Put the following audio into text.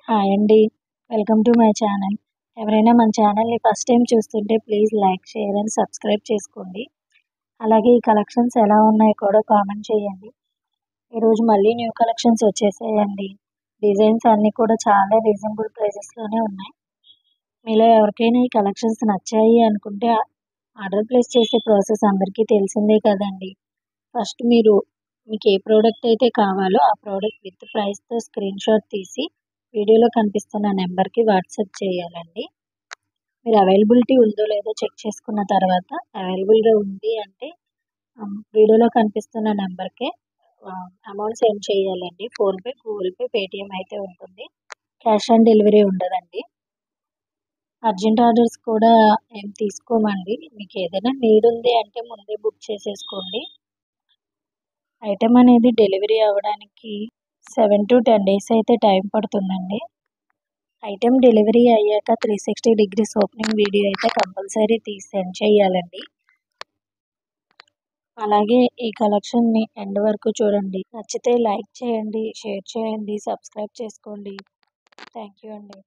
Hi అండి. Welcome to my channel. ఎవరైనా మన ఛానల్‌ని ఫస్ట్ టైం చూస్తుంటే please like, share and subscribe చేసుకోండి. అలాగే ఈ కలెక్షన్స్ ఎలా ఉన్నాయో కూడా కామెంట్ చేయండి. ఈరోజు మళ్ళీ న్యూ కలెక్షన్స్ వచ్చేసాయండి. డిజైన్స్ అన్నీ కూడా చాలా రీజనబుల్ ప్రైసెస్‌లోనే ఉన్నాయి. మీలో ఎవరికైనా ఈ కలెక్షన్స్ నచ్చాయి అనుకుంటే ఆర్డర్ ప్లేస్ చేసే ప్రాసెస్ అందరికీ తెలిసిందే కదండీ. ఫస్ట్ మీకు ఏ ప్రోడక్ట్ అయితే కావాలో ఆ ప్రోడక్ట్ విత్ ప్రైస్‌తో స్క్రీన్‌షాట్ తీసి వీడియోలో కనిపిస్తున్న నెంబర్‌కి వాట్సాప్ చేయాలండి. మీరు అవైలబిలిటీ ఉందో లేదో చెక్ చేసుకున్న తర్వాత అవైలబుల్‌గా ఉంది అంటే వీడియోలో కనిపిస్తున్న నెంబర్‌కే అమౌంట్ సెండ్ చేయాలండి. ఫోన్‌పే, గూగుల్ పే, పేటీఎం అయితే ఉంటుంది. క్యాష్ ఆన్ డెలివరీ ఉండదండి. అర్జెంట్ ఆర్డర్స్ కూడా ఏం తీసుకోమండి. మీకు ఏదైనా నీడ్ ఉంది అంటే ముందే బుక్ చేసేసుకోండి. ఐటెం అనేది డెలివరీ అవ్వడానికి 7-10 డేస్ అయితే టైం పడుతుందండి. ఐటెం డెలివరీ అయ్యాక 360 డిగ్రీస్ ఓపెనింగ్ వీడియో అయితే కంపల్సరీ తీసి సెండ్ చేయాలండి. అలాగే ఈ కలెక్షన్ని ఎండ్ వరకు చూడండి. నచ్చితే లైక్ చేయండి, షేర్ చేయండి, సబ్స్క్రైబ్ చేసుకోండి. థ్యాంక్ యూ అండి.